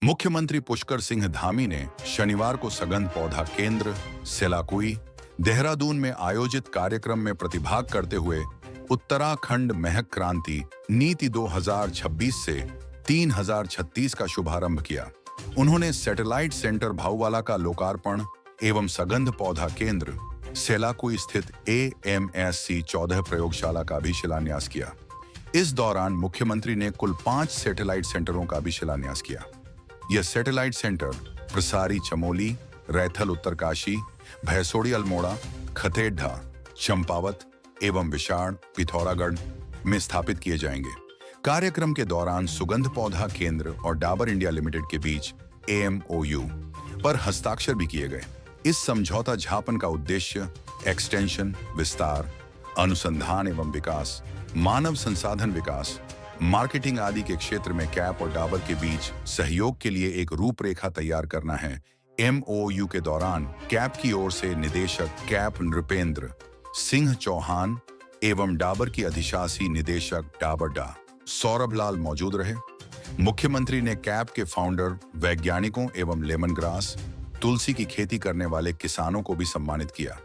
मुख्यमंत्री पुष्कर सिंह धामी ने शनिवार को सघन पौधा केंद्र सेलाकुई, देहरादून में आयोजित कार्यक्रम में प्रतिभाग करते हुए उत्तराखंड महक क्रांति नीति 2026 से 3036 का शुभारंभ किया। उन्होंने सैटेलाइट सेंटर भाऊवाला का लोकार्पण एवं सघन पौधा केंद्र सेलाकुई स्थित AMSC 14 प्रयोगशाला का भी शिलान्यास किया। इस दौरान मुख्यमंत्री ने कुल 5 सैटेलाइट सेंटरों का भी शिलान्यास किया। यह सैटेलाइट सेंटर प्रसारी चमोली, रैथल उत्तरकाशी, भैंसोड़ी अल्मोड़ा, खतेढ़ा, चंपावत एवं विशाड़ पिथौरागढ़ में स्थापित किए जाएंगे। कार्यक्रम के दौरान सुगंध पौधा केंद्र और डाबर इंडिया लिमिटेड के बीच MOU पर हस्ताक्षर भी किए गए। इस समझौता ज्ञापन का उद्देश्य एक्सटेंशन, विस्तार, अनुसंधान एवं विकास, मानव संसाधन विकास, मार्केटिंग आदि के क्षेत्र में कैप और डाबर के बीच सहयोग के लिए एक रूपरेखा तैयार करना है। MOU के दौरान कैप की ओर से निदेशक कैप नृपेंद्र सिंह चौहान एवं डाबर की अधिशासी निदेशक डाबर डा सौरभ लाल मौजूद रहे। मुख्यमंत्री ने कैप के फाउंडर, वैज्ञानिकों एवं लेमन ग्रास, तुलसी की खेती करने वाले किसानों को भी सम्मानित किया।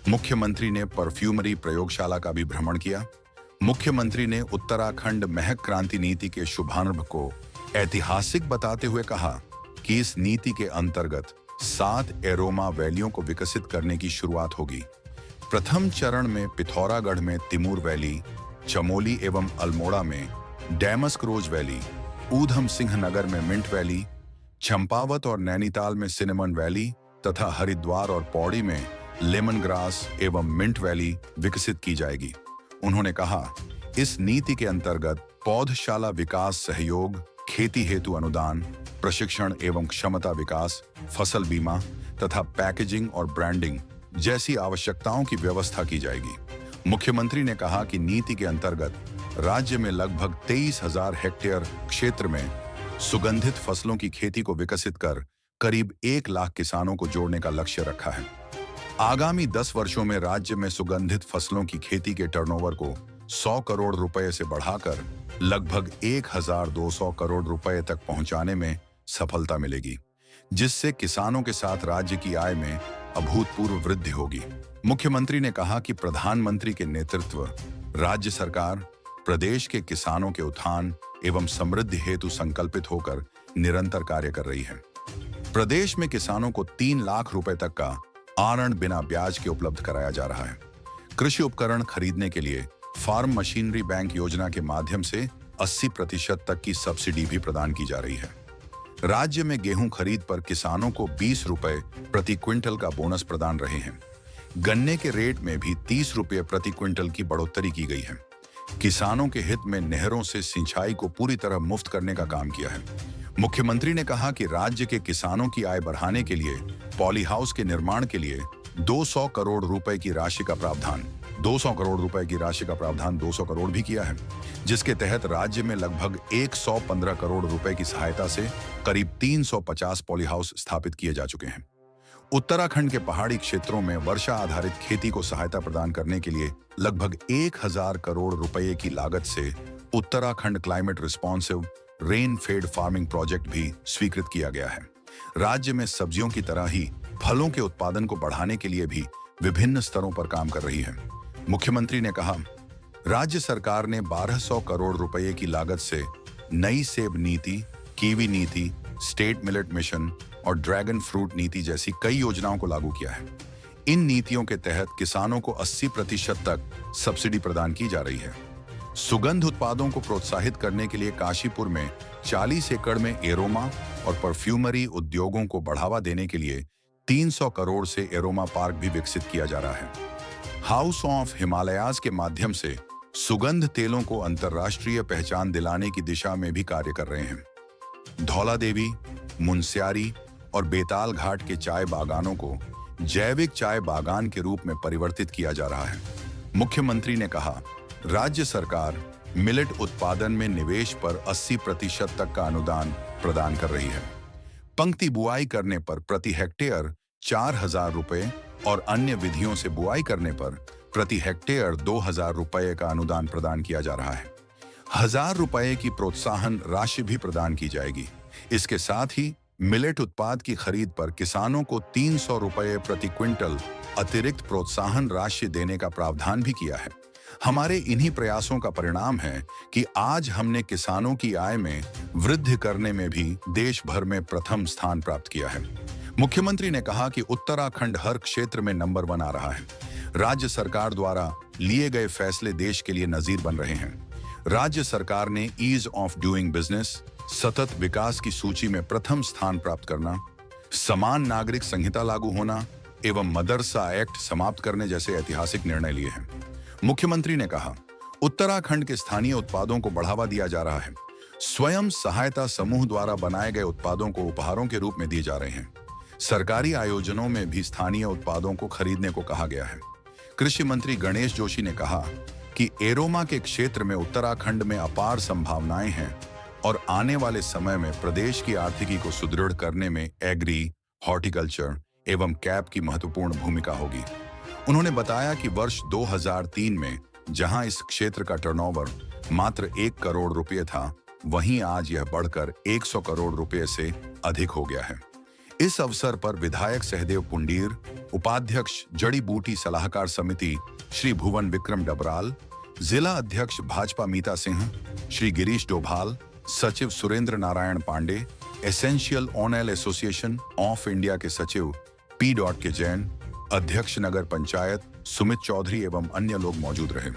मुख्यमंत्री ने परफ्यूमरी प्रयोगशाला का भी भ्रमण किया। मुख्यमंत्री ने उत्तराखंड महक क्रांति नीति के शुभारंभ को ऐतिहासिक बताते हुए कहा कि इस नीति के अंतर्गत 7 एरोमा वैलियों को विकसित करने की शुरुआत होगी। प्रथम चरण में पिथौरागढ़ में तिमूर वैली, चमोली एवं अल्मोड़ा में डैमस्क रोज वैली, ऊधम सिंह नगर में मिंट वैली, चंपावत और नैनीताल में सिनेमन वैली तथा हरिद्वार और पौड़ी में लेमन ग्रास एवं मिंट वैली विकसित की जाएगी। उन्होंने कहा, इस नीति के अंतर्गत पौधशाला विकास सहयोग, खेती हेतु अनुदान, प्रशिक्षण एवं क्षमता विकास, फसल बीमा तथा पैकेजिंग और ब्रांडिंग जैसी आवश्यकताओं की व्यवस्था की जाएगी। मुख्यमंत्री ने कहा कि नीति के अंतर्गत राज्य में लगभग 23,000 हेक्टेयर क्षेत्र में सुगंधित फसलों की खेती को विकसित कर करीब 1 लाख किसानों को जोड़ने का लक्ष्य रखा है। आगामी 10 वर्षों में राज्य में सुगंधित फसलों की खेती के टर्नओवर को 100 करोड़ रुपए से बढ़ाकर लगभग 1,200 करोड़ रुपए तक पहुंचाने में सफलता मिलेगी, जिससे किसानों के साथ राज्य की आय में अभूतपूर्व वृद्धि होगी। मुख्यमंत्री ने कहा कि प्रधानमंत्री के नेतृत्व राज्य सरकार प्रदेश के किसानों के उत्थान एवं समृद्धि हेतु संकल्पित होकर निरंतर कार्य कर रही है। प्रदेश में किसानों को 3 लाख रुपए तक का ऋण बिना ब्याज के उपलब्ध कराया जा रहा है। कृषि उपकरण खरीदने के लिए फार्म मशीनरी बैंक योजना के माध्यम से 80% तक की सब्सिडी भी प्रदान की जा रही है। राज्य में गेहूं खरीद पर किसानों को 20 रुपए प्रति क्विंटल का बोनस प्रदान रहे हैं। गन्ने के रेट में भी 30 रुपए प्रति क्विंटल की बढ़ोतरी की गई है। किसानों के हित में नहरों से सिंचाई को पूरी तरह मुफ्त करने का काम किया है। मुख्यमंत्री ने कहा कि राज्य के किसानों की आय बढ़ाने के लिए पॉली हाउस के निर्माण के लिए 200 करोड़ रुपए की राशि का प्रावधान 200 करोड़ भी किया है, जिसके तहत राज्य में लगभग 115 करोड़ रुपए की सहायता से करीब 350 पॉली हाउस स्थापित किए जा चुके हैं। उत्तराखंड के पहाड़ी क्षेत्रों में वर्षा आधारित खेती को सहायता प्रदान करने के लिए लगभग 1000 करोड़ रुपए की लागत से Uttarakhand climate responsive rain fade farming project भी स्वीकृत किया गया है। राज्य में सब्जियों की तरह ही फलों के उत्पादन को बढ़ाने के लिए भी विभिन्न स्तरों पर काम कर रही है। मुख्यमंत्री ने कहा, राज्य सरकार ने 1200 करोड़ रुपए की लागत से नई सेब नीति, कीवी नीति, स्टेट मिलेट मिशन और ड्रैगन फ्रूट नीति जैसी कई योजनाओं को लागू किया है। इन नीतियों के तहत किसानों को 80% तक सब्सिडी प्रदान की जा रही है। सुगंध उत्पादों को प्रोत्साहित करने के लिए काशीपुर में 40 एकड़ में एरोमा और परफ्यूमरी उद्योगों को बढ़ावा देने के लिए 300 करोड़ से एरोमा पार्क भी विकसित किया जा रहा है। हाउस ऑफ हिमालयाज के माध्यम से सुगंध तेलों को अंतर्राष्ट्रीय पहचान दिलाने की दिशा में भी कार्य कर रहे हैं। धौला देवी, मुनस्यारी और बेताल घाट के चाय बागानों को जैविक चाय बागान के रूप में परिवर्तित किया जा रहा है। मुख्यमंत्री ने कहा, राज्य सरकार मिलेट उत्पादन में निवेश पर 80% तक का अनुदान प्रदान कर रही है। पंक्ति बुआई करने पर प्रति हेक्टेयर 4,000 रुपए और अन्य विधियों से बुआई करने पर प्रति हेक्टेयर 2,000 रुपए का अनुदान प्रदान किया जा रहा है। 1,000 रुपए की प्रोत्साहन राशि भी प्रदान की जाएगी। इसके साथ ही मिलेट उत्पाद की खरीद पर किसानों को 300 रुपये प्रति क्विंटल अतिरिक्त प्रोत्साहन राशि देने का प्रावधान भी किया है। हमारे इन्हीं प्रयासों का परिणाम है कि आज हमने किसानों की आय में वृद्धि करने में भी देश भर में प्रथम स्थान प्राप्त किया है। मुख्यमंत्री ने कहा कि उत्तराखंड हर क्षेत्र में नंबर 1 आ रहा है। राज्य सरकार द्वारा लिए गए फैसले देश के लिए नजीर बन रहे हैं। राज्य सरकार ने ईज ऑफ डूइंग बिजनेस, सतत विकास की सूची में प्रथम स्थान प्राप्त करना, समान नागरिक संहिता लागू होना एवं मदरसा एक्ट समाप्त करने जैसे ऐतिहासिक निर्णय लिए हैं। मुख्यमंत्री ने कहा, उत्तराखंड के स्थानीय उत्पादों को बढ़ावा दिया जा रहा है। स्वयं सहायता समूह द्वारा बनाए गए उत्पादों को उपहारों के रूप में दिए जा रहे हैं। सरकारी आयोजनों में भी स्थानीय उत्पादों को खरीदने को कहा गया है। कृषि मंत्री गणेश जोशी ने कहा कि एरोमा के क्षेत्र में उत्तराखंड में अपार संभावनाएं हैं और आने वाले समय में प्रदेश की आर्थिकी को सुदृढ़ करने में एग्री, हॉर्टिकल्चर एवं कैप की महत्वपूर्ण भूमिका होगी। उन्होंने बताया कि वर्ष 2003 में जहां इस क्षेत्र का टर्नओवर मात्र 1 करोड़ रुपए था, वहीं आज यह बढ़कर 100 करोड़ रुपए से अधिक हो गया है। इस अवसर पर विधायक सहदेव पुंडीर, उपाध्यक्ष जड़ी बूटी सलाहकार समिति श्री भुवन विक्रम डबराल, जिला अध्यक्ष भाजपा मीता सिंह, श्री गिरीश डोभाल, सचिव Surendra Narayan Pandey, essential oil association of India के सचिव P. के जैन, अध्यक्ष नगर पंचायत सुमित चौधरी एवं अन्य लोग मौजूद रहे।